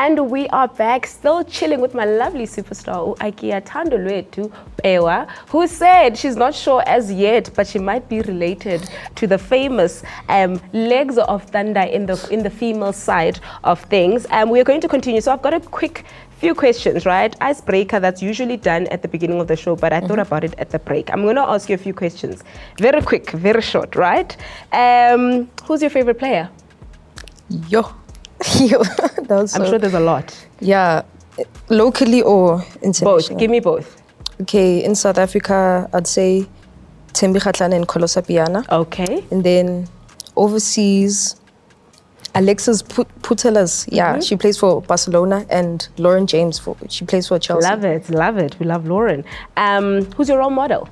And we are back, still chilling with my lovely superstar, Akai Thandolwethu Pewah, who said she's not sure as yet, but she might be related to the famous legs of Thando in the female side of things. We're going to continue. So I've got a quick few questions, right? Icebreaker, that's usually done at the beginning of the show, but I thought about it at the break. I'm going to ask you a few questions. Very quick, very short, right? Who's your favorite player? I'm sure there's a lot. Yeah, locally or international? Both. Give me both. Okay, in South Africa, I'd say Thembi Kgatlana and Kholosa Piana. Okay. And then overseas, Alexis Putellas. Yeah, she plays for Barcelona, and Lauren James, she plays for Chelsea. Love it, love it. We love Lauren. Who's your role model?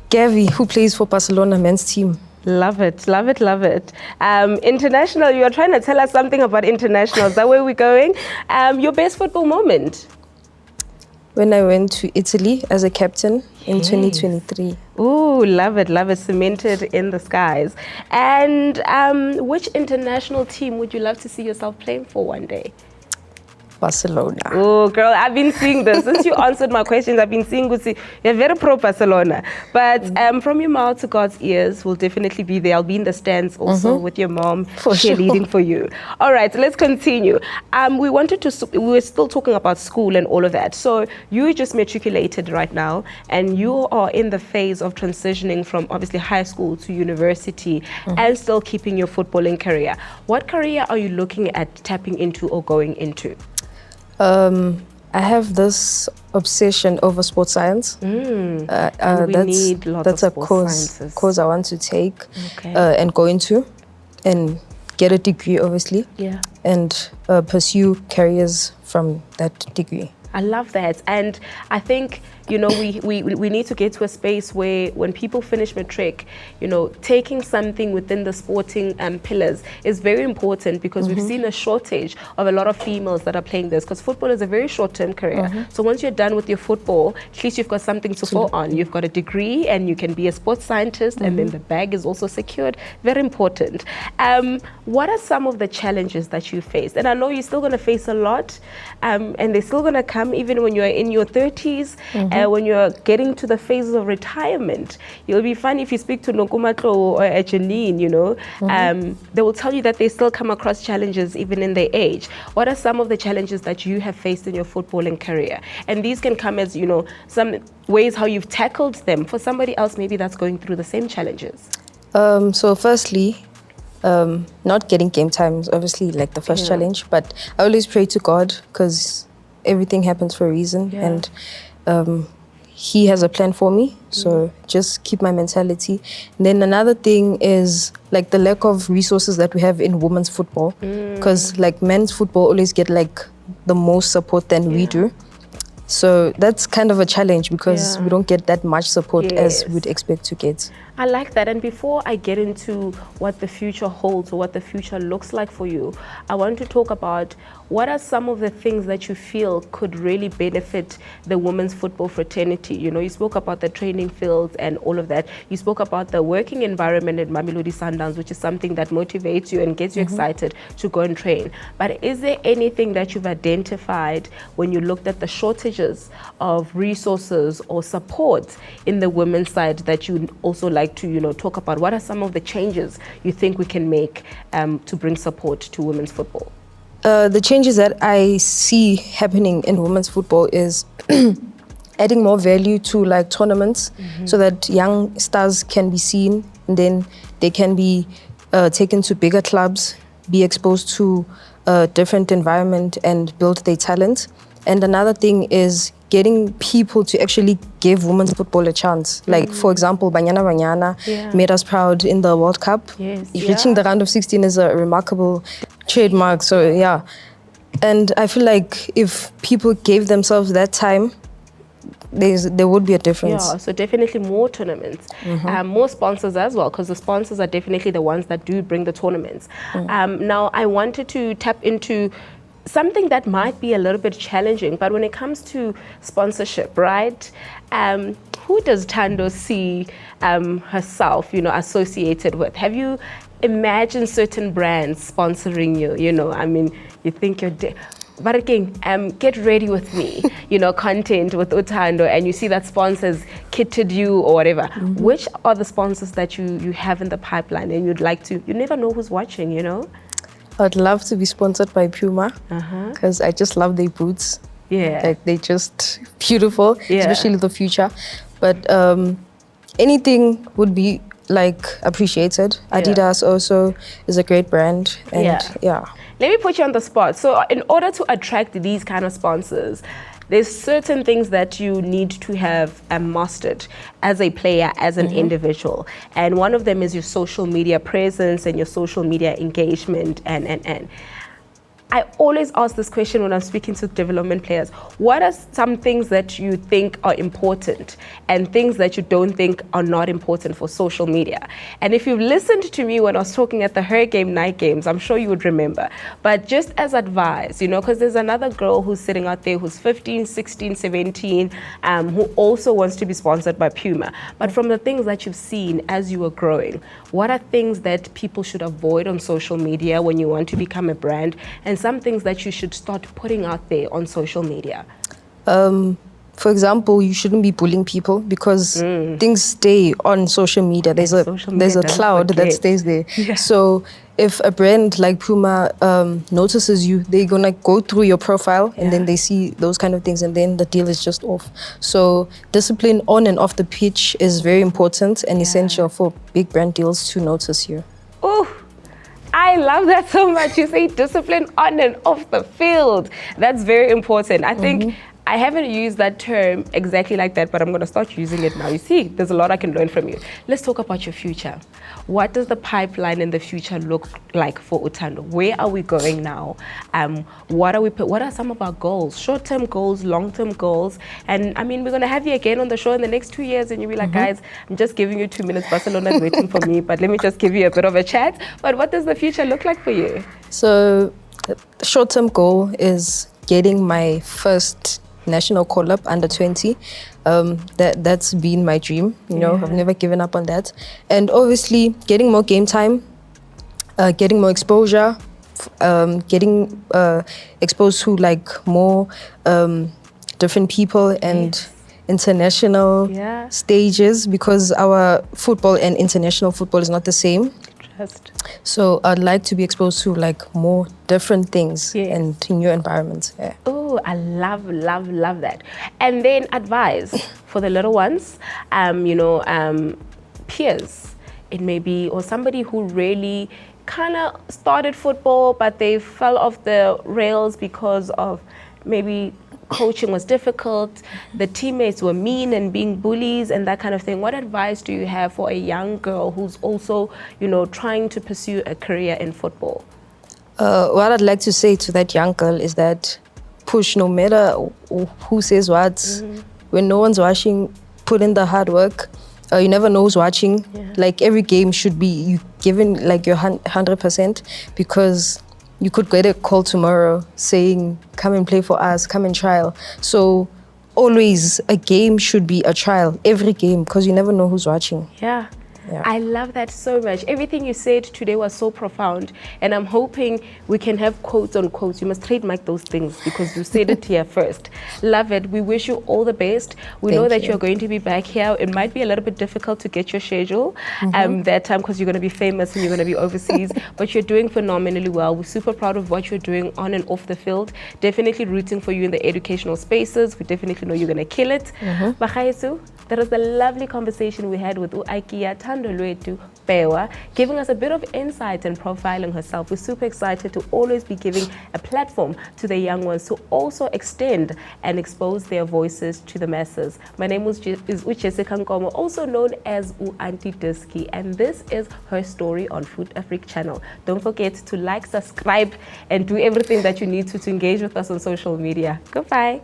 Gavi, who plays for Barcelona men's team. Love it, love it, love it. International, you're trying to tell us something about international. Is that where we're going? Your best football moment? When I went to Italy as a captain in 2023. Ooh, love it, cemented in the skies. And which international team would you love to see yourself playing for one day? Barcelona. Oh, girl, I've been seeing this. Since you answered my questions, I've been seeing you're very pro Barcelona. But from your mouth to God's ears will definitely be there. I'll be in the stands also with your mom cheerleading for you. All right, so let's continue. We were still talking about school and all of that. So you just matriculated right now, and you are in the phase of transitioning from obviously high school to university and still keeping your footballing career. What career are you looking at tapping into or going into? I have this obsession over sports science. That's a course I want to take and go into and get a degree, obviously, and pursue careers from that degree. I love that. And I think, we need to get to a space where when people finish matric, taking something within the sporting pillars is very important, because we've seen a shortage of a lot of females that are playing this, because football is a very short-term career. So once you're done with your football, at least you've got something to fall on. You've got a degree and you can be a sports scientist, and then the bag is also secured. Very important. What are some of the challenges that you faced? And I know you're still going to face a lot, and they're still going to come even when you're in your 30s. When you're getting to the phases of retirement, it'll be fun if you speak to Nokumatlo or Janine, they will tell you that they still come across challenges even in their age. What are some of the challenges that you have faced in your footballing career? And these can come as, some ways how you've tackled them for somebody else maybe that's going through the same challenges. So firstly, not getting game time is obviously like the first challenge, but I always pray to God, because everything happens for a reason, and He has a plan for me. So just keep my mentality. And then another thing is like the lack of resources that we have in women's football, because like men's football always get like the most support than we do. So that's kind of a challenge, because we don't get that much support as we'd expect to get. I like that. And before I get into what the future holds or what the future looks like for you, I want to talk about what are some of the things that you feel could really benefit the women's football fraternity. You spoke about the training fields and all of that. You spoke about the working environment at Mamelodi Sundowns, which is something that motivates you and gets you excited to go and train. But is there anything that you've identified when you looked at the shortages of resources or support in the women's side that you also like to talk about? What are some of the changes you think we can make to bring support to women's football? The changes that I see happening in women's football is adding more value to like tournaments, so that young stars can be seen, and then they can be taken to bigger clubs, be exposed to a different environment and build their talent. And another thing is getting people to actually give women's football a chance. Like, for example, Banyana Banyana made us proud in the World Cup. Reaching the round of 16 is a remarkable trademark. So, yeah. And I feel like if people gave themselves that time, there would be a difference. Yeah, so definitely more tournaments, more sponsors as well, because the sponsors are definitely the ones that do bring the tournaments. Now, I wanted to tap into something that might be a little bit challenging, but when it comes to sponsorship, right? who does Thando see herself, associated with? Have you imagined certain brands sponsoring you? You think you're... But again, get ready with me, content with Thando, and you see that sponsors kitted you or whatever. Mm-hmm. Which are the sponsors that you have in the pipeline and you'd like to? You never know who's watching, I'd love to be sponsored by Puma because I just love their boots. Yeah. Like, they're just beautiful, especially the future. But anything would be appreciated. Adidas also is a great brand. And Let me put you on the spot. So in order to attract these kind of sponsors, there's certain things that you need to have mastered as a player, as an individual. And one of them is your social media presence and your social media engagement and. I always ask this question when I'm speaking to development players. What are some things that you think are important and things that you don't think are not important for social media? And if you've listened to me when I was talking at the Her Game Night Games, I'm sure you would remember. But just as advice, because there's another girl who's sitting out there who's 15, 16, 17, who also wants to be sponsored by Puma. But from the things that you've seen as you were growing, what are things that people should avoid on social media when you want to become a brand? And some things that you should start putting out there on social media? For example, you shouldn't be bullying people because things stay on social media. There's a cloud that stays there. Yeah. So if a brand like Puma notices you, they're gonna go through your profile and then they see those kind of things and then the deal is just off. So discipline on and off the pitch is very important and essential for big brand deals to notice you. Oh, I love that so much. You say discipline on and off the field. That's very important. I think I haven't used that term exactly like that, but I'm going to start using it now. You see, there's a lot I can learn from you. Let's talk about your future. What does the pipeline in the future look like for Thando? Where are we going now? What are some of our goals? Short-term goals, long-term goals? And I mean, we're going to have you again on the show in the next 2 years and you'll be like, guys, I'm just giving you 2 minutes. Barcelona's waiting for me, but let me just give you a bit of a chat. But what does the future look like for you? So the short-term goal is getting my first national call-up under 20. That's been my dream. I've never given up on that. And obviously getting more game time, getting more exposure, getting exposed to more different people and international stages, because our football and international football is not the same. So I'd like to be exposed to more different things and new environments. Yeah. Oh, I love that. And then advice for the little ones, peers, it may be, or somebody who really kind of started football, but they fell off the rails because of maybe coaching was difficult, the teammates were mean and being bullies and that kind of thing. What advice do you have for a young girl who's also, trying to pursue a career in football? What I'd like to say to that young girl is that push no matter who says what. When no one's watching, put in the hard work. You never know who's watching. Every game should be you giving your 100%, because you could get a call tomorrow saying, come and play for us, come and trial. So always a game should be a trial, every game, because you never know who's watching. Yeah. I love that so much. Everything you said today was so profound, and I'm hoping we can have quotes on quotes. You must trademark those things because you said it here first. Love it. We wish you all the best. We know that you're going to be back here. It might be a little bit difficult to get your schedule that time because you're going to be famous and you're going to be overseas, but you're doing phenomenally well. We're super proud of what you're doing on and off the field. Definitely rooting for you in the educational spaces. We definitely know you're going to kill it. Bagayesu, that was the lovely conversation we had with Akai Thandolwethu Pewah, giving us a bit of insight and profiling herself. We're super excited to always be giving a platform to the young ones to also extend and expose their voices to the masses. My name is Jessica Nkomo, also known as Auntie Diski, and this is her story on Fut-Afrique channel. Don't forget to like, subscribe, and do everything that you need to engage with us on social media. Goodbye.